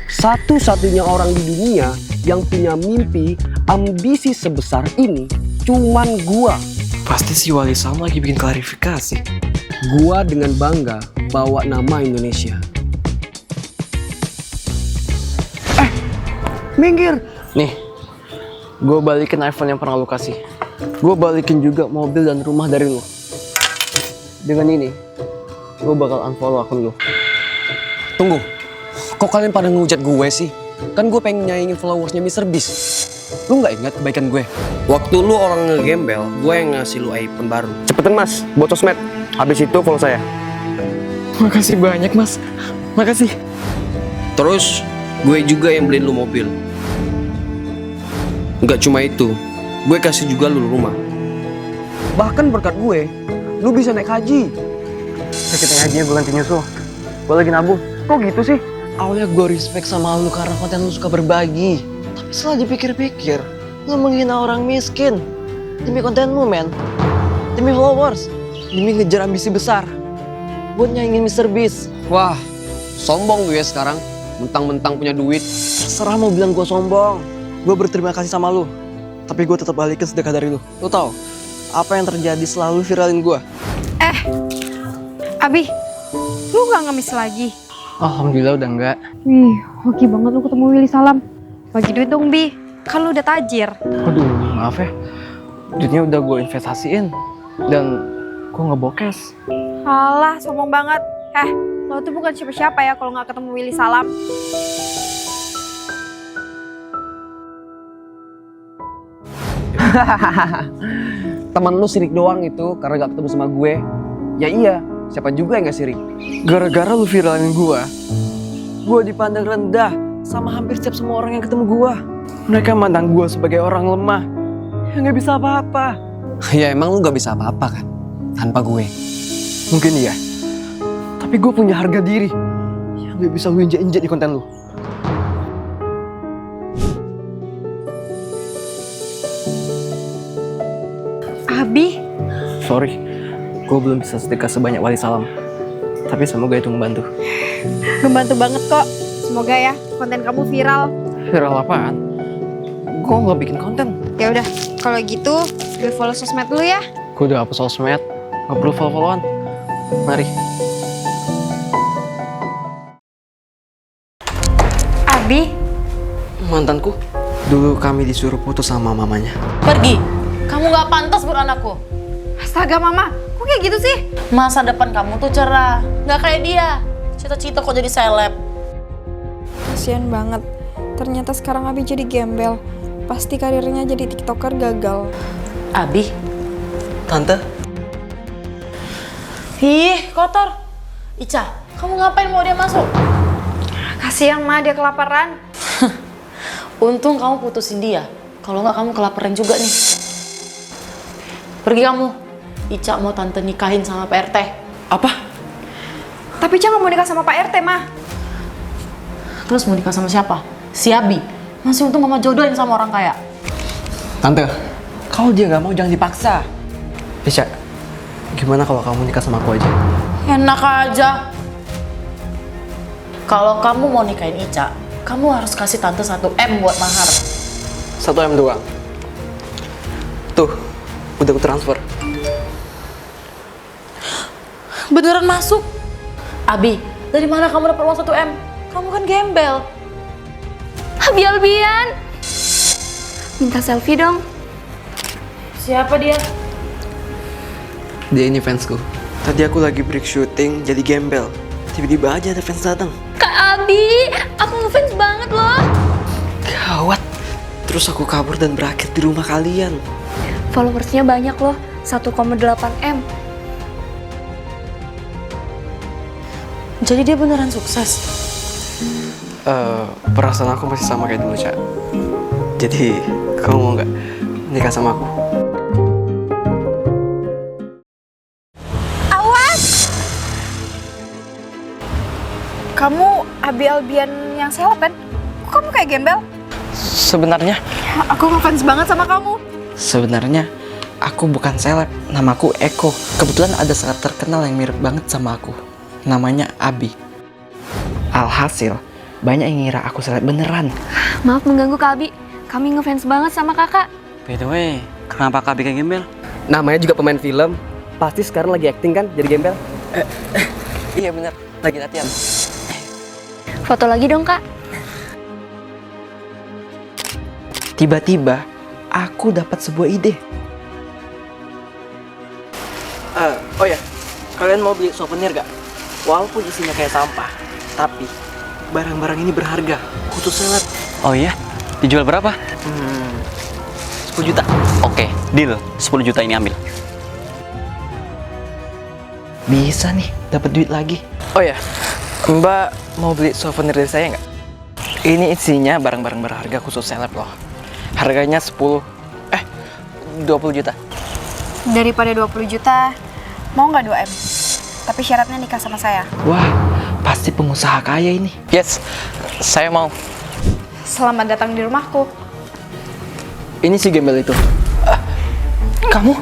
Satu-satunya orang di dunia yang punya mimpi, ambisi sebesar ini cuman gua. Pasti si Wali Sam lagi bikin klarifikasi. Gua dengan bangga bawa nama Indonesia. Minggir! Nih, gue balikin iPhone yang pernah lu kasih. Gue balikin juga mobil dan rumah dari lu. Dengan ini, gue bakal unfollow akun lu. Tunggu, kok kalian pada ngehujat gue sih? Kan gue pengen nyaingin followersnya Mr. Beast. Lu gak ingat kebaikan gue? Waktu lu orang ngegembel, gue yang ngasih lu iPhone baru. Cepetan mas, buat sosmed. Habis itu follow saya. Makasih banyak mas, makasih. Terus, gue juga yang beliin lu mobil. Nggak cuma itu, gue kasih juga lu rumah. Bahkan berkat gue, lu bisa naik haji. Sakitnya aja gue ganti nyusul. Gue lagi nabung. Kok gitu sih? Awalnya gue respect sama lu karena konten lu suka berbagi. Tapi setelah dipikir-pikir, lu menghina orang miskin. Demi konten lu men. Demi followers. Demi ngejar ambisi besar. Buat nyaingin Mr. Beast. Wah, sombong lu ya sekarang. Mentang-mentang punya duit. Terserah mau bilang gue sombong. Gue berterima kasih sama lu. Tapi gue tetap balikin sedekah dari lu. Lu tau apa yang terjadi selalu viralin gue? Abi, lu gak ngemis lagi? Alhamdulillah udah enggak. Wih, hoki banget lu ketemu Willy Salam. Bagi duit dong, Bi. Kan lu udah tajir. Aduh, maaf ya. Duitnya udah gue investasiin. Dan gue ngebokes. Alah, sombong banget. Lo tuh bukan siapa-siapa ya kalau gak ketemu Willy Salam. Temen lu sirik doang itu karena gak ketemu sama gue. Ya iya, siapa juga yang gak sirik? Gara-gara lu viralin gue dipandang rendah sama hampir setiap semua orang yang ketemu gue. Mereka mandang gue sebagai orang lemah yang gak bisa apa-apa. Ya emang lu gak bisa apa-apa kan? Tanpa gue. Mungkin iya. Tapi gue punya harga diri yang gak bisa lu injek-injek di konten lu. Abi, Sorry, gue belum bisa sedekah sebanyak Wali Salam. Tapi semoga itu membantu. ngebantu banget kok. Semoga ya konten kamu viral. Viral apaan? Gue gak bikin konten. Ya udah, kalau gitu gue follow sosmed dulu ya. Gue udah hapus sosmed, gak perlu follow-followan. Mari. Abi, Mantanku, dulu kami disuruh putus sama mamanya. Pergi. Kamu gak pantas beranakku. astaga mama, kok kayak gitu sih? Masa depan kamu tuh cerah. Gak kayak dia. Cita-cita kok jadi seleb. Kasian banget. Ternyata sekarang Abi jadi gembel. Pasti karirnya jadi tiktoker gagal. Abi. Tante? Ih, kotor. Ica, kamu ngapain mau dia masuk? Kasihan ma, dia kelaparan. Untung kamu putusin dia. Kalau nggak kamu kelaparan juga nih. Pergi kamu. Ica mau tante nikahin sama Pak RT. Apa? Tapi Ica nggak mau nikah sama Pak RT mah. Terus mau nikah sama siapa? Si Abi. Masih untung mama jodohin sama orang kaya. Tante, kalau dia gak mau jangan dipaksa. Bisa, gimana kalau kamu nikah sama aku aja? Enak aja. Kalau kamu mau nikahin Ica, kamu harus kasih tante 1 M buat mahar. 1 M doang. Tuh, udah aku transfer. Beneran masuk? Abi, dari mana kamu dapat uang 1 M? Kamu kan gembel. Abi Albian, minta selfie dong. Siapa dia? Dia ini fansku. Tadi aku lagi break syuting jadi gembel. Tiba-tiba aja ada fans datang. Kak Abi, aku ngefans banget loh. Gawat. Terus aku kabur dan berakhir di rumah kalian. Followersnya banyak loh, 1,8 M. Jadi dia beneran sukses? Perasaan aku masih sama kayak dulu, Cak. Jadi, kamu mau nggak nikah sama aku? Kamu Abi Albian yang seleb kan? Kok kamu kayak gembel? Sebenarnya, Aku ngefans banget sama kamu. sebenarnya aku bukan seleb. Namaku Eko. Kebetulan ada seleb terkenal yang mirip banget sama aku. Namanya Abi. Alhasil, Banyak yang ngira aku seleb beneran. Maaf mengganggu Kak Abi. Kami ngefans banget sama kakak. By the way, kenapa Kak bikin gembel? Namanya juga pemain film. Pasti sekarang lagi acting kan jadi gembel? Iya bener, lagi latihan. Foto lagi dong Kak. Tiba-tiba aku dapat sebuah ide. Oh ya, kalian mau beli souvenir gak? Walaupun isinya kayak sampah, tapi barang-barang ini berharga, khusus seleb. Oh iya? Dijual berapa? 10 juta. Oke, deal. 10 juta ini ambil. Bisa nih, dapat duit lagi. Oh ya, Mbak mau beli souvenir dari saya nggak? Ini isinya barang-barang berharga khusus seleb loh. Harganya 20 juta. Daripada 20 juta, mau nggak 2M? Tapi syaratnya nikah sama saya. Wah, pasti pengusaha kaya ini. Yes, saya mau. Selamat datang di rumahku. Ini si gembel itu. Kamu?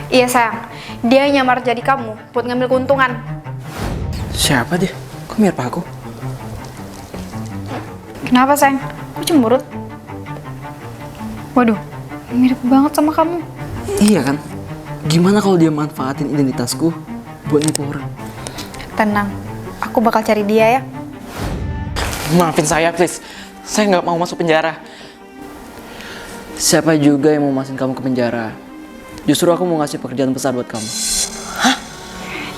Iya sayang, dia nyamar jadi kamu buat ngambil keuntungan. Siapa dia? Kok mirip aku? Kenapa sayang? Kok cemberut? Waduh, mirip banget sama kamu. Iya kan? Gimana kalau dia manfaatin identitasku buat nipu orang? Tenang, aku bakal cari dia ya. Maafin saya, please. Saya nggak mau masuk penjara. Siapa juga yang mau masukin kamu ke penjara? Justru aku mau ngasih pekerjaan besar buat kamu.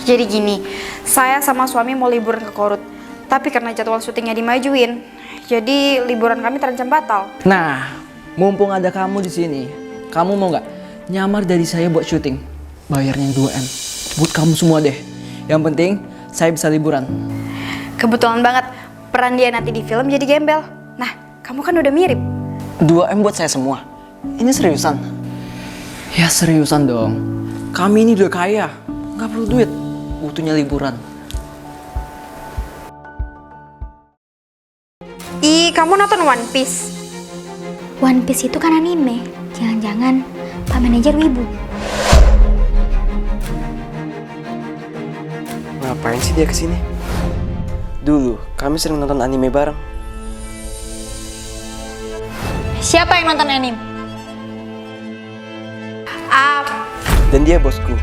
Jadi gini, saya sama suami mau liburan ke Korut. Tapi karena jadwal syutingnya dimajuin, jadi liburan kami terancam batal. Nah, mumpung ada kamu di sini, kamu mau nggak nyamar dari saya buat syuting? Bayarnya 2M. Buat kamu semua deh. Yang penting, saya bisa liburan. Kebetulan banget, peran dia nanti di film jadi gembel. Nah, kamu kan udah mirip. 2M buat saya semua. Ini seriusan? Ya seriusan dong. Kami ini udah kaya, nggak perlu duit. Butuhnya liburan. Ih, kamu nonton One Piece? One Piece itu kan anime. Jangan-jangan Pak Manajer wibu. Ngapain sih dia kesini? Dulu, kami sering nonton anime bareng. Siapa yang nonton anime? Dan dia bosku,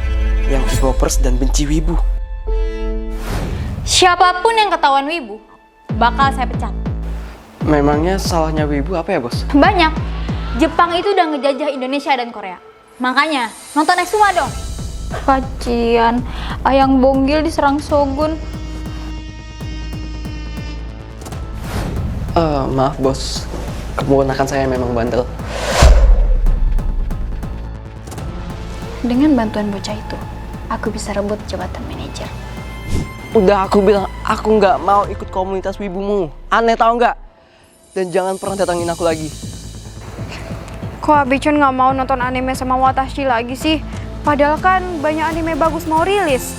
yang K-popers dan benci wibu. Siapapun yang ketahuan wibu, bakal saya pecat. Memangnya salahnya wibu apa ya, bos? Banyak. Jepang itu udah ngejajah Indonesia dan Korea. Makanya, nonton Exuma dong. Kacian, Ayang Bonggil diserang Shogun. Maaf, bos. Keponakan saya memang bandel. Dengan bantuan bocah itu, aku bisa rebut jabatan manajer. Udah aku bilang, aku nggak mau ikut komunitas wibumu. Aneh tau nggak? Dan jangan pernah datangin aku lagi. Kok Abi-chan nggak mau nonton anime sama Watashi lagi sih? Padahal kan banyak anime bagus mau rilis.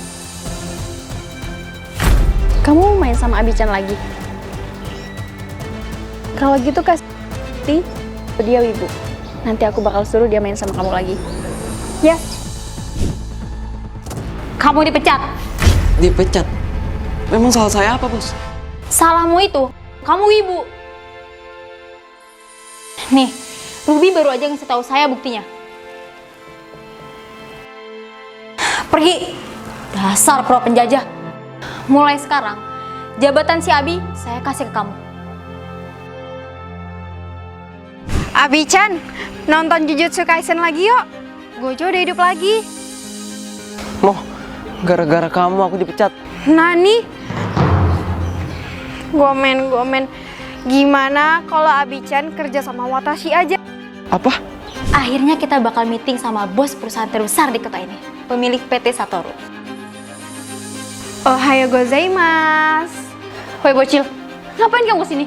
Kamu main sama Abi-chan lagi? Kalau gitu kasih dia wibu. Nanti aku bakal suruh dia main sama kamu lagi. Ya. Kamu dipecat. Dipecat? Memang salah saya apa, bos? Salahmu itu, kamu wibu. Nih, Ruby baru aja ngasih tahu saya buktinya. Pergi. Dasar pro penjajah. Mulai sekarang, jabatan si Abi saya kasih ke kamu. Abi-chan, nonton Jujutsu Kaisen lagi yuk. Gojo udah hidup lagi. Moh, gara-gara kamu aku dipecat. Nani? Gomen. Gimana kalau Abi-chan kerja sama Watashi aja? Apa? Akhirnya kita bakal meeting sama bos perusahaan terbesar di kota ini, pemilik PT Satoru. Ohayo gozaimasu. Woi bocil, ngapain kamu sini?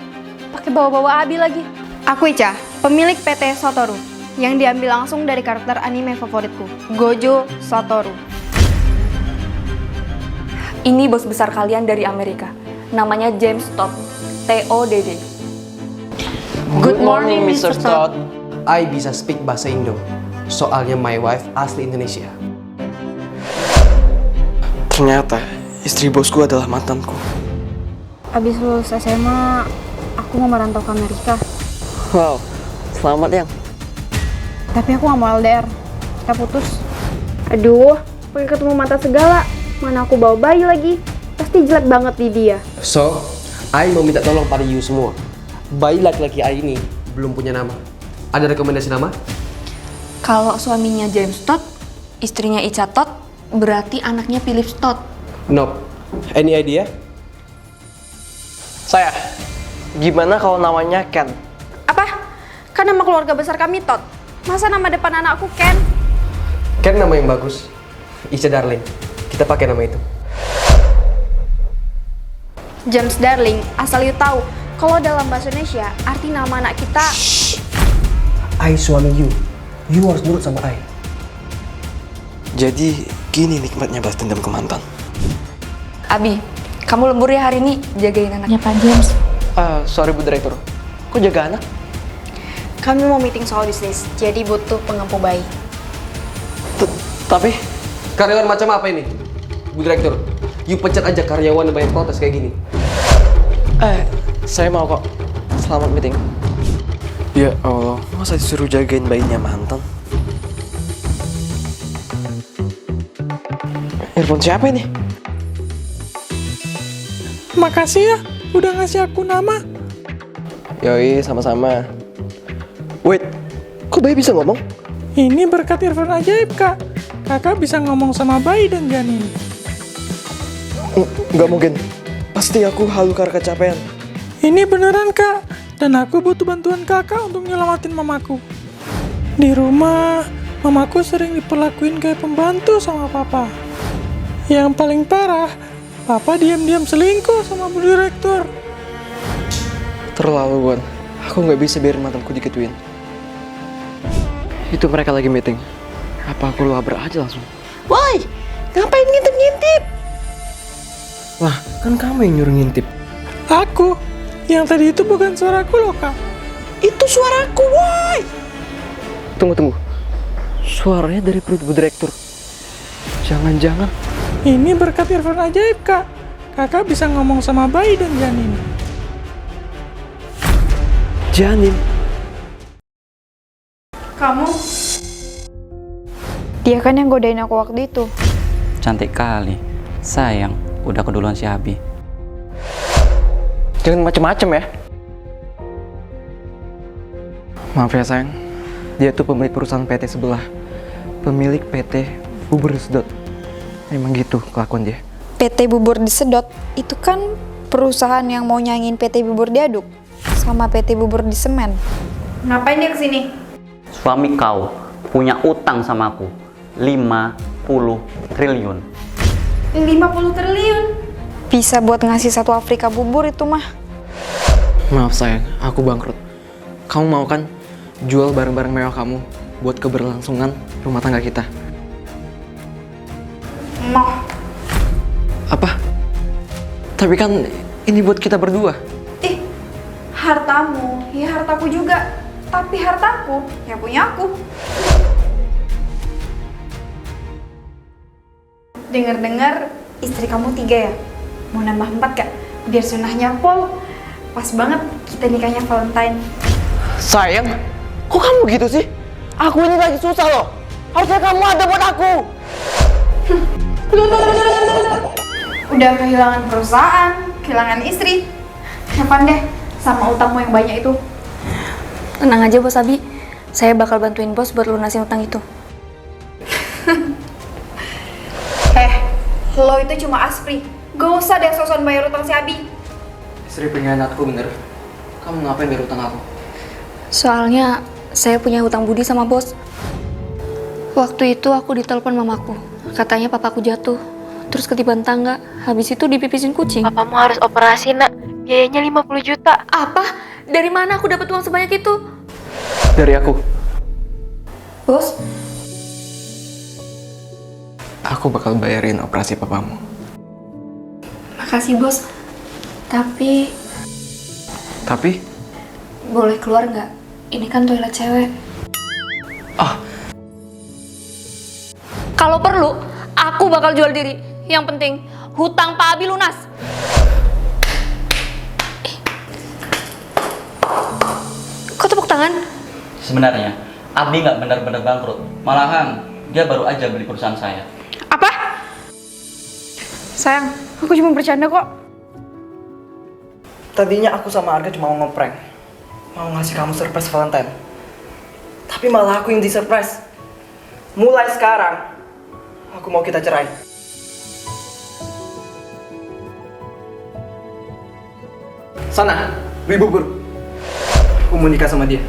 Pakai bawa-bawa Abi lagi. Aku Ica, pemilik PT Satoru, yang diambil langsung dari karakter anime favoritku, Gojo Satoru. Ini bos besar kalian dari Amerika. Namanya James Todd. TODD. Good morning, Mr. Todd. I bisa speak bahasa Indo. Soalnya my wife asli Indonesia. Ternyata istri bosku adalah mantanku. abis lulus SMA, aku mau merantau ke Amerika. Wow, selamat yang. Tapi aku gak mau LDR. Kita putus. Aduh, pakai ketemu mata segala. Mana aku bawa bayi lagi. Pasti jelek banget di dia. So, I mau minta tolong pada you semua. Bayi laki-laki I ini belum punya nama. Ada rekomendasi nama? Kalau suaminya James Todd, istrinya Ica Todd, berarti anaknya Philip Todd. Nope. Any idea? Saya. Gimana kalau namanya Ken? Apa? Kan nama keluarga besar kami Todd. Masa nama depan anakku Ken? Ken nama yang bagus. Ica Darling. Kita pakai nama itu. James Darling, asal you tahu, kalau dalam bahasa Indonesia, arti nama anak kita... I suami you. You harus nurut sama I. Jadi gini nikmatnya balas dendam ke mantan. Abi, kamu lembur ya hari ini, jagain anaknya Pak James. Sorry Bu Direktur. Kok jaga anak? Kami mau meeting soal bisnis, jadi butuh pengampu bayi. Tapi Karyawan macam apa ini? Bu Direktur, you pecat aja karyawan yang banyak protes kayak gini. saya mau kok. Selamat meeting. Ya Allah, masa disuruh jagain bayinya mantan? Earphone siapa ini? Makasih ya, udah ngasih aku nama. Yoi, sama-sama. Wait, kok bayi bisa ngomong? Ini berkat earphone ajaib, Kak. Kakak bisa ngomong sama bayi dan janin. Nggak mungkin. Pasti aku halu karena kecapean. Ini beneran, Kak. Dan aku butuh bantuan kakak untuk nyelamatin mamaku. Di rumah, mamaku sering diperlakuin kayak pembantu sama papa. Yang paling parah, papa diam-diam selingkuh sama Bu Direktur. Terlaluan. Aku nggak bisa biarin mantanku dikituin. Itu mereka lagi meeting. Apa aku labrak aja langsung? Woi, ngapain ngintip-ngintip? Lah, kan kamu yang nyuruh ngintip. Aku? Yang tadi itu bukan suaraku loh, Kak. Itu suaraku, woi. Tunggu. Suaranya dari perut Bu Direktur. Jangan-jangan. Ini berkat earphone ajaib, Kak. Kakak bisa ngomong sama bayi dan janin. Janin. Kamu? Dia kan yang godain aku waktu itu. Cantik kali. Sayang, udah keduluan si Abi. Jangan macem-macem ya. Maaf ya sayang. Dia tuh pemilik perusahaan PT sebelah. Pemilik PT Bubur Disedot. Emang gitu kelakuan dia. PT Bubur Disedot itu kan perusahaan yang mau nyanyiin PT Bubur Diaduk sama PT Bubur di Semen. Ngapain dia kesini? Suami kau punya utang sama aku 50 triliun. 50 triliun? Bisa buat ngasih satu Afrika bubur itu mah. Maaf sayang, aku bangkrut. Kamu mau kan jual barang-barang mewah kamu buat keberlangsungan rumah tangga kita? Mau. Apa? Tapi kan ini buat kita berdua. Hartamu, ya hartaku juga. Tapi hartaku, ya punya aku. Dengar-dengar istri kamu 3 ya? Mau nambah 4 gak? Biar sunahnya Pol. Pas banget kita nikahnya Valentine. Sayang, kok kamu gitu sih? Aku ini lagi susah loh. Harusnya kamu ada buat aku. Udah kehilangan perusahaan, kehilangan istri. Kapan deh sama utangmu yang banyak itu? Tenang aja Bos Abi, saya bakal bantuin Bos buat lunasin utang itu. Lo itu cuma aspri. Gak usah deh sosokan bayar utang si Abi. Istri pengkhianatku bener. Kamu ngapain bayar utang aku? Soalnya saya punya hutang budi sama Bos. Waktu itu aku ditelepon mamaku. Katanya papaku jatuh, terus ketiban tangga. Habis itu dipipisin kucing. Papamu harus operasi, Nak. Biayanya 50 juta. Apa? Dari mana aku dapat uang sebanyak itu? Dari aku. Bos, Aku bakal bayarin operasi papamu. makasih Bos. Tapi boleh keluar nggak? Ini kan toilet cewek. Kalau perlu, aku bakal jual diri. Yang penting, hutang Pak Abi lunas. Sebenarnya, Abi nggak benar-benar bangkrut. Malahan, dia baru aja beli perusahaan saya. Apa? Sayang, aku cuma bercanda kok. Tadinya aku sama Arga cuma mau ngeprank. Mau ngasih kamu surprise Valentine. Tapi malah aku yang di-surprise. Mulai sekarang, aku mau kita cerai. Sana, beli bubur. Aku mau nikah sama dia.